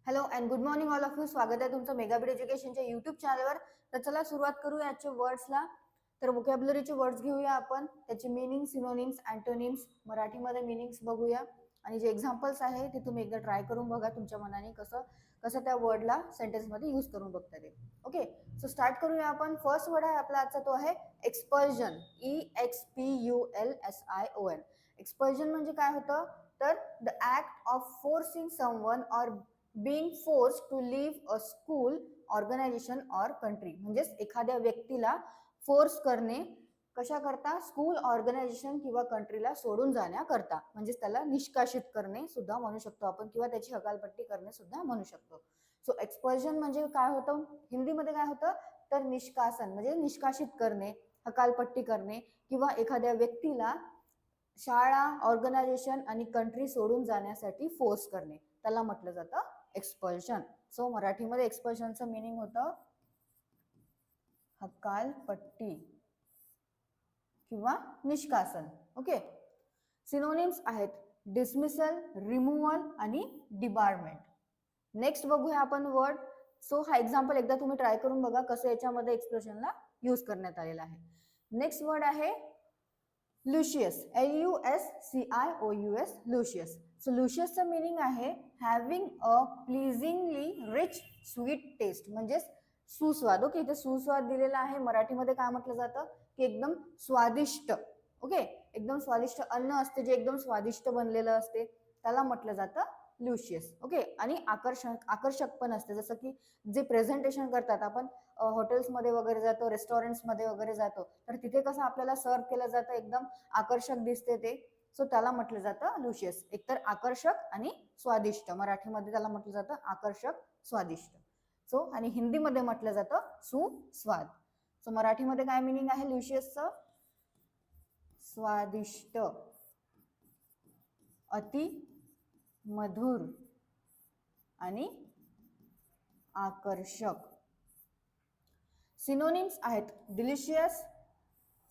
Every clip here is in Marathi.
Hello and good morning all of you. स्वागत आहे तुमचं मेगाबीट एज्युकेशनच्या युट्यूब चॅनलवर. तर चला सुरुवात करूया आजच्या वर्ड्सला. तर व्होकॅब्युलरीचे वर्ड्स घेऊया आपण, त्याचे मिनिंग, सिनोनिम्स, अँटोनिम्स, मराठीमध्ये मिनिंग्स बघूया आणि जे एक्झाम्पल्स आहे ते तुम्ही एकदा ट्राय करून बघा तुमच्या मनाने कसं कसं त्या वर्डला सेंटेन्समध्ये यूज करून बघता ते. ओके, सो स्टार्ट करूया आपण. फर्स्ट वर्ड आहे आपला आजचा तो आहे एक्सपल्जन. EXPULSION. एक्सपल्जन म्हणजे काय होतं तर the act of forcing someone or being force to leave a school, organisation or country. म्हणजेच एखाद्या व्यक्तीला फोर्स करणे कशा करता, स्कूल, ऑर्गनायझेशन किंवा कंट्रीला सोडून जाण्याकरता. म्हणजेच त्याला निष्कासित करणे सुद्धा म्हणू शकतो आपण, किंवा त्याची हकालपट्टी करणे सुद्धा म्हणू शकतो. सो एक्सपल्जन म्हणजे काय होतं, हिंदीमध्ये काय होतं तर निष्कासन म्हणजे निष्कासित करणे, हकालपट्टी करणे किंवा एखाद्या व्यक्तीला शाळा, ऑर्गनायझेशन आणि कंट्री सोडून जाण्यासाठी फोर्स करणे, त्याला म्हटलं जातं एक्सपल्शन. सो मराठीमध्ये एक्सपल्शनचं मिनिंग होतं हकालपट्टी किंवा निष्कासन. ओके, सिनोनिम्स आहेत डिसमिसल, रिमूव्हल आणि डिबारमेंट. नेक्स्ट बघूया आपण वर्ड. सो हा एक्झाम्पल एकदा तुम्ही ट्राय करून बघा कसं याच्यामध्ये एक्सप्रेशनला यूज करण्यात आलेला आहे. नेक्स्ट वर्ड आहे लुशियस. LUSCIOUS, luscious. सो लुशियसचं मिनिंग आहे having a pleasingly rich sweet taste, म्हणजेच सुस्वाद. ओके, इथे सुस्वाद दिलेला आहे. मराठीमध्ये काय म्हटलं जातं की एकदम स्वादिष्ट. ओके, एकदम स्वादिष्ट अन्न असते जे एकदम स्वादिष्ट बनलेलं असते, त्याला म्हटलं जातं लुशियस. ओके, आणि आकर्षक पण असते. जसं की जे प्रेझेंटेशन करतात आपण हॉटेल्समध्ये वगैरे जातो, रेस्टॉरंट्समध्ये वगैरे जातो, तर तिथे कसं आपल्याला सर्व केलं जातं, एकदम आकर्षक दिसते ते. सो त्याला म्हटलं जातं लुशियस. एकतर आकर्षक आणि स्वादिष्ट. मराठीमध्ये त्याला म्हटलं जातं आकर्षक, स्वादिष्ट. सो आणि हिंदीमध्ये म्हटलं जातं सुस्वाद. सो मराठीमध्ये काय मिनिंग आहे लुशियसचं, स्वादिष्ट, अति मधुर आणि आकर्षक. सिनोनिम्स आहेत डिलिशियस,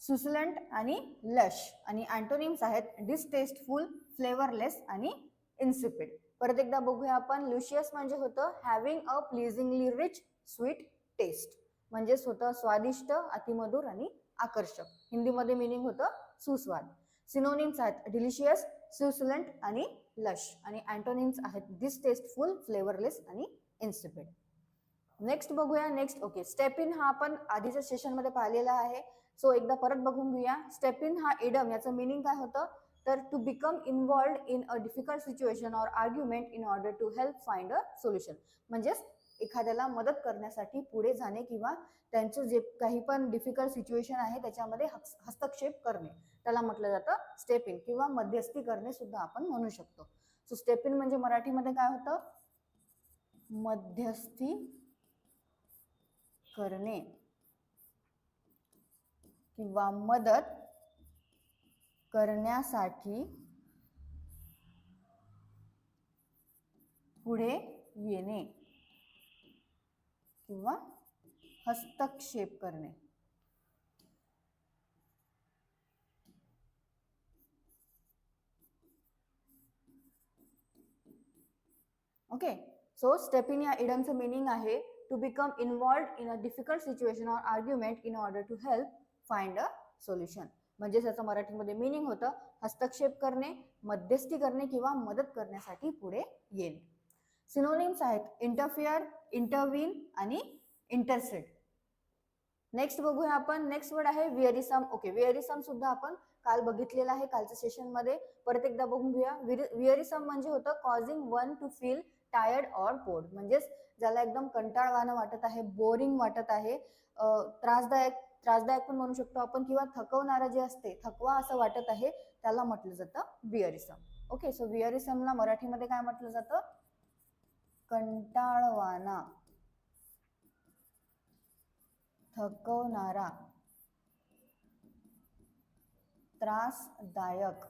सुसलंट आणि लश. आणि अँटोनिम्स आहेत डिसटेस्टफुल, फ्लेवरलेस आणि इन्सिपिड. परत एकदा बघूया आपण. लुशियस म्हणजे होतं having a pleasingly rich sweet taste, म्हणजेच होतं स्वादिष्ट, अतिमधुर आणि आकर्षक. हिंदीमध्ये मिनिंग होतं सुस्वाद. सिनोनिम्स आहेत डिलिशियस, सुसलंट आणि लश. आणि अँटोनिम्स आहेत डिसटेस्टफुल, फ्लेवरलेस आणि इन्सिपिड. नेक्स्ट बघूया. नेक्स्ट ओके, स्टेप इन हा आपण आधीच्या सेशनमध्ये पाहिलेला आहे. सो एकदा परत बघून घेऊया. स्टेप इन हा इडम, याचं मिनिंग काय होतं तर to become involved in a difficult situation or argument in order to help find a solution. म्हणजेच एखाद्याला मदत करण्यासाठी पुढे जाणे किंवा त्यांचं जे काही पण डिफिकल्ट सिच्युएशन आहे त्याच्यामध्ये हस्तक्षेप करणे, त्याला म्हटलं जातं स्टेप इन किंवा मध्यस्थी करणे सुद्धा आपण म्हणू शकतो. सो स्टेप इन म्हणजे मराठीमध्ये काय होतं, मध्यस्थी करणे किंवा मदत करण्यासाठी पुढे येणे किंवा हस्तक्षेप करणे. ओके, सो स्टेप इन या इडमचं मिनिंग आहे to become involved in a difficult situation or argument in order to help find a solution. म्हणजे त्याचं मराठीमध्ये मिनिंग होतं हस्तक्षेप करणे, मध्यस्थी करणे किंवा मदत करण्यासाठी पुढे येणे. सिनोनिम्स आहेत इंटरफिअर, इंटरव्हीन आणि इंटरसेट. नेक्स्ट बघूया आपण. नेक्स्ट वर्ड आहे विअरिसम. ओके, विअरिसम सुद्धा आपण काल बघितलेला आहे कालच्या सेशनमध्ये. परत एकदा बघून घेऊया. विअरिसम म्हणजे होतं causing one to feel tired or bored, म्हणजेच ज्याला एकदम कंटाळवाणं वाटत आहे, बोरिंग वाटत आहे, त्रासदायक पण म्हणू शकतो आपण, किंवा थकवणारं जे असते, थकवा असं वाटत आहे, त्याला म्हटलं जातं विअरिसम. ओके, सो विअरिसमला मराठीमध्ये काय म्हटलं जातं, कंटाळवाणा, थकवणारा, त्रासदायक.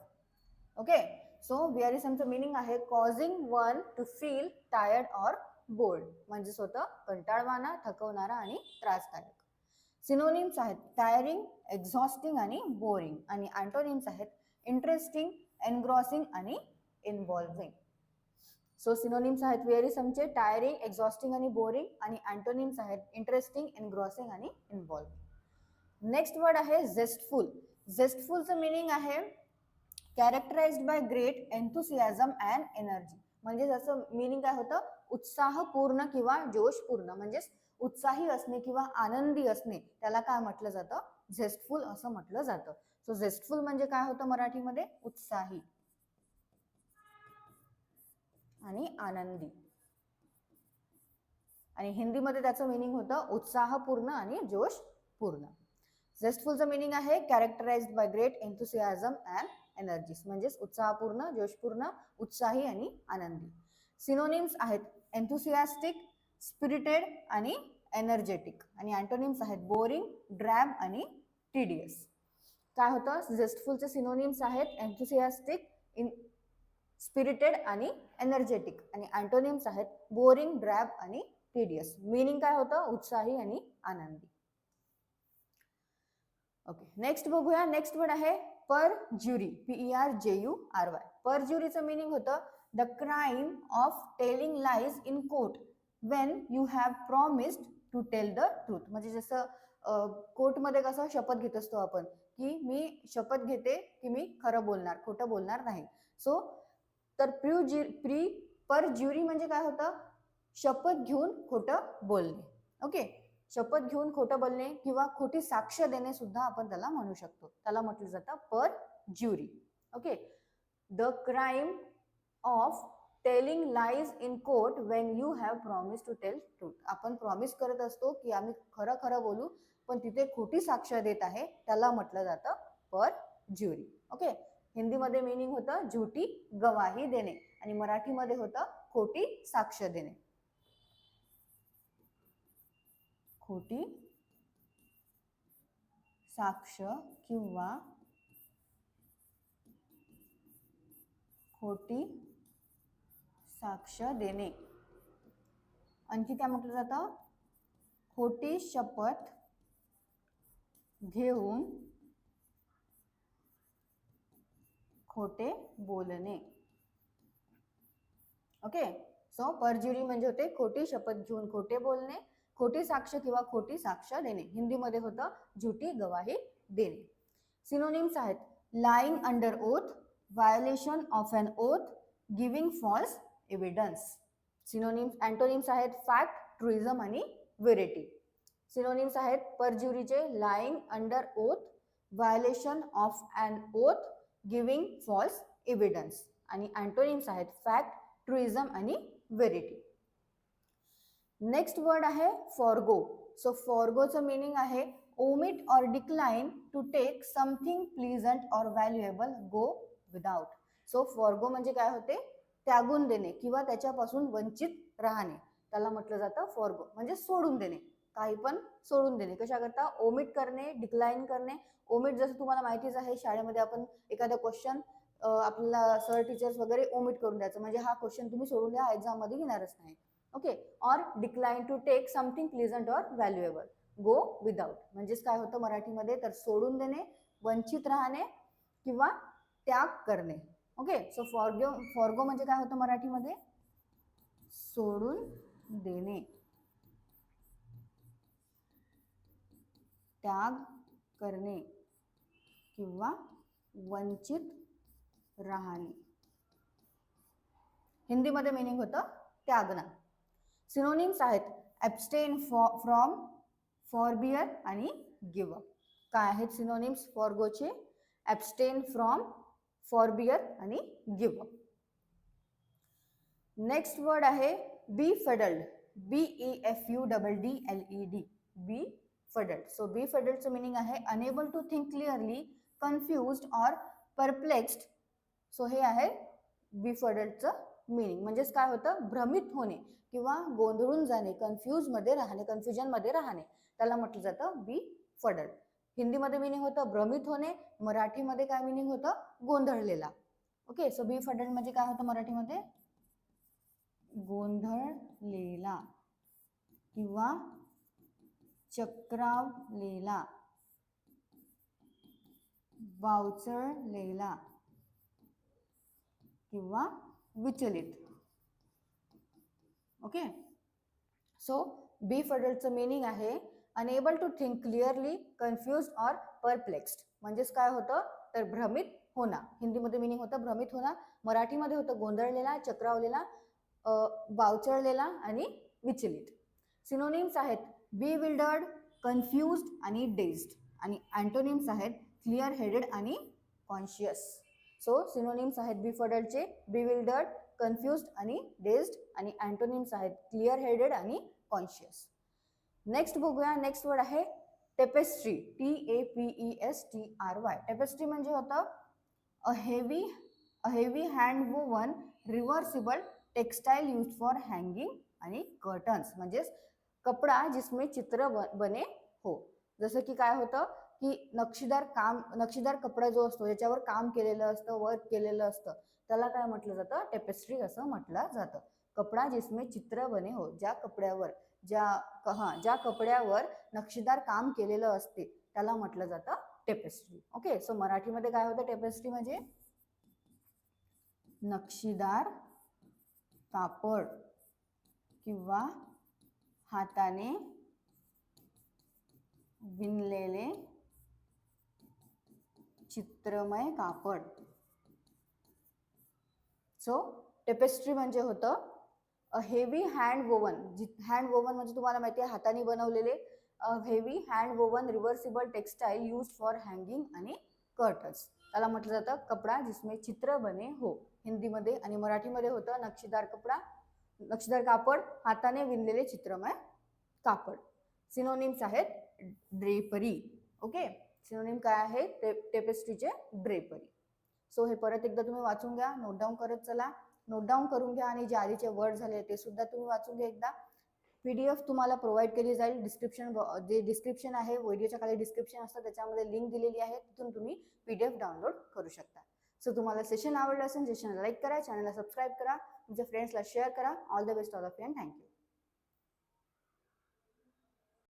ओके, सो विअरिसमचं मिनिंग आहे causing one to feel tired or bored, म्हणजेच होतं कंटाळवाणा, थकवणारा आणि त्रासदायक. सिनोनिम्स आहेत टायरिंग, एक्झॉस्टिंग आणि बोरिंग. आणि अँटोनिम्स आहेत इंटरेस्टिंग, एनग्रॉसिंग आणि इन्व्हॉल्विंग. सो सिनोनिम्स आहेत वेअरीसमचे टायरिंग, एक्झॉस्टिंग आणि बोरिंग, आणि अँटोनिम्स आहेत इंटरेस्टिंग, एनग्रॉसिंग आणि इन्व्हॉल्विंग. नेक्स्ट वर्ड आहे झेस्टफुल. झेस्टफुलचं मिनिंग आहे characterised by great enthusiasm and energy. म्हणजे जसं मिनिंग काय होतं, उत्साहपूर्ण किंवा जोशपूर्ण, म्हणजेच उत्साही असणे किंवा आनंदी असणे, त्याला काय म्हटलं जातं, झेस्टफुल असं म्हटलं जातं. सो झेस्टफुल म्हणजे काय होतं मराठीमध्ये, उत्साही आणि आनंदी, आणि हिंदीमध्ये त्याचं मिनिंग होतं उत्साहपूर्ण आणि जोशपूर्ण. झेस्टफुलचं मिनिंग आहे characterised by great enthusiasm and energies, म्हणजेच उत्साहपूर्ण, जोशपूर्ण, उत्साही आणि आनंदी. सिनोनिम्स आहेत एन्थुसियास्टिक, स्पिरिटेड आणि एनर्जेटिक, आणि अँटोनिम्स आहेत बोरिंग, ड्रॅब आणि टीडियस. काय होतं, झेस्टफुलचे सिनोनिम्स आहेत एन्थुसियास्टिक, स्पिरिटेड आणि एनर्जेटिक, आणि अँटोनिम्स आहेत बोरिंग, ड्रॅब आणि टीडियस. मिनिंग काय होतं, उत्साही आणि आनंदी. ओके, नेक्स्ट बघूया. नेक्स्ट वर्ड आहे परज्युरी, PERJURY. परज्युरीचं मिनिंग होतं the crime of telling lies in court when you have promised to tell the truth. म्हणजे जसं कोर्टमध्ये कसं शपथ घेत असतो आपण, की मी शपथ घेते की मी खरं बोलणार, खोटं बोलणार नाही. सो तर परज्युरी म्हणजे काय होतं, शपथ घेऊन खोटं बोलणे. ओके, शपथ घेऊन खोटं बोलणे किंवा खोटी साक्ष देणे सुद्धा आपण त्याला म्हणू शकतो, त्याला म्हटलं जातं perjury. Okay, the crime of telling lies in court when you have promise to tell truth. आपण प्रॉमिस करत असतो की आम्ही खरं खरं बोलू, पण तिथे खोटी साक्ष देत आहे, त्याला म्हटलं जातं परज्युरी. ओके, हिंदीमध्ये मिनिंग होतं झुटी गवाही देणे, आणि मराठीमध्ये होतं खोटी साक्ष देणे. खोटी साक्ष किंवा खोटी साक्ष देणे. आणखी काय म्हटलं जातं, खोटी शपथ घेऊन खोटे बोलणे. ओके, सो परज्युरी म्हणजे होते खोटी शपथ घेऊन खोटे बोलणे, खोटी साक्ष किंवा खोटी साक्ष देणे. हिंदीमध्ये होतं झुटी गवाही देणे. सिनोनिम्स आहेत lying under oath, violation of an oath, giving false evidence. Synonyms antonyms आहेत फॅक्ट, ट्रुइझम आणि व्हेरिटी. सिनोनिम्स आहेत परज्युरीचे lying under oath, violation of an oath, giving false evidence, आणि अँटोनिम्स आहेत फॅक्ट, ट्रुइझम आणि व्हेरिटी. नेक्स्ट वर्ड आहे फॉरगो. सो फॉरगोचं मिनिंग आहे omit or decline to take something pleasant or valuable, go without. So forgo म्हणजे काय होते, त्यागून देणे किंवा त्याच्यापासून वंचित राहणे, त्याला म्हटलं जातं फॉरगो, म्हणजे सोडून देणे, काही पण सोडून देणे. कशा करता, ओमिट करणे, डिक्लाइन करणे. ओमिट जसं तुम्हाला माहितीच आहे, शाळेमध्ये आपण एखादा क्वेश्चन आपल्याला सर टीचर्स वगैरे ओमिट करून द्यायचं, म्हणजे हा क्वेश्चन तुम्ही सोडून द्या, एक्झाम मध्ये घेणारच नाही. Okay, or decline to take something pleasant or valuable, go without, म्हणजेच काय होतं मराठीमध्ये, तर सोडून देणे, वंचित राहणे किंवा त्याग करणे. ओके, सो फॉरगो म्हणजे काय होतं मराठीमध्ये, सोडून देणे, त्याग करणे किंवा वंचित राहणे. हिंदीमध्ये मिनिंग होतं त्यागना. सिनोनिम्स आहेत ॲब्स्टेन फ्रॉम, फॉरबिअर आणि गिव्ह अप. काय आहेत सिनोनिम्स फॉरगोचे, ॲब्स्टेन फ्रॉम, फॉरबिअर आणि गिव्ह अप. नेक्स्ट वर्ड आहे बीफडल्ड, BEFUDDLED, बीफडल्ड. सो बीफडल्डचं मिनिंग आहे unable to think clearly, confused or perplexed. So हे आहे बीफडल्डचं मिनिंग, म्हणजेच काय होतं, भ्रमित होणे किंवा गोंधळून जाणे, कन्फ्युजमध्ये राहणे, कन्फ्युजनमध्ये राहणे, त्याला म्हटलं जातं बीफडल्ड. हिंदीमध्ये मिनिंग होतं भ्रमित होणे, मराठीमध्ये काय मिनिंग होतं, गोंधळलेला. ओके, सो बीफडल्ड म्हणजे काय होतं मराठीमध्ये, गोंधळलेला किंवा चक्रावलेला, वावचळलेला किंवा विचलित. ओके. सो बेफडल्डचं मिनिंग आहे unable to think clearly, confuse or perplexed. म्हणजेच काय होतं तर भ्रमित होणं. हिंदीमध्ये मिनिंग होतं भ्रमित होणं, मराठीमध्ये होतं गोंधळलेला, चक्रावलेला, बावचळलेला आणि विचलित. सिनोनिम्स आहेत bewildered, कन्फ्युज्ड आणि डेझ्ड. आणि अँटोनिम्स आहेत क्लिअर हेडेड आणि कॉन्शियस. सो सिनोनिम्स आहेत बेफडल्डचे bewildered, कन्फ्युज्ड आणि डेझ्ड. आणि अँटोनिम्स आहेत क्लिअर हेडेड आणि कॉन्शियस. नेक्स्ट बघूया. नेक्स्ट वर्ड आहे टेपेस्ट्री. TAPESTRY. टेपेस्ट्री म्हणजे होतं a heavy hand woven reversible textile use for hanging आणि कर्टन्स. म्हणजेच कपडा जिसमें चित्र बने हो. जसं की काय होतं की नक्षीदार कपडा जो असतो याच्यावर काम केलेलं असतं, वर्क केलेलं असतं, त्याला काय म्हटलं जातं टेपेस्ट्री असं म्हटलं जातं. कपडा जिसमें चित्र बने हो, ज्या कपड्यावर नक्षीदार काम केलेलं असते त्याला म्हटलं जातं टेपेस्ट्री. ओके. सो मराठीमध्ये काय होतं टेपेस्ट्री म्हणजे नक्षीदार कापड किंवा हाताने विणलेले चित्रमय कापड. सो टेपेस्ट्री म्हणजे होतं a heavy hand woven. Hand woven म्हणजे तुम्हाला माहिती आहे हाताने बनवलेले. Heavy hand woven reversible textile use for hanging आणि कर्टन्स. त्याला म्हटलं जातं कपडा जिसमें चित्र बने हो हिंदीमध्ये. आणि मराठीमध्ये होतं नक्षीदार कापड, हाताने विणलेले चित्रमय कापड. सिनोनिम्स आहेत ड्रेपरी. ओके. सिनोनिम काय आहे टेपेस्ट्रीचे ड्रेपरी. सो हे परत एकदा तुम्ही वाचून घ्या, नोट डाऊन करत चला. नोट डाऊन करून घ्या आणि जे आधीचे वर्ड झाले ते सुद्धा तुम्ही वाचून घ्या एकदा. PDF तुम्हाला प्रोव्हाइड केली जाईल. डिस्क्रिप्शन आहे व्हिडिओच्या खाली डिस्क्रिप्शन असतं त्याच्यामध्ये लिंक दिलेली आहे, तिथून तुम्ही PDF डाउनलोड करू शकता. सो तुम्हाला सेशन आवडलं असेल सेशनला लाईक करा, चॅनलला सबस्क्राईब करा, तुमच्या फ्रेंड्सला शेअर करा. All the best all of you and thank you.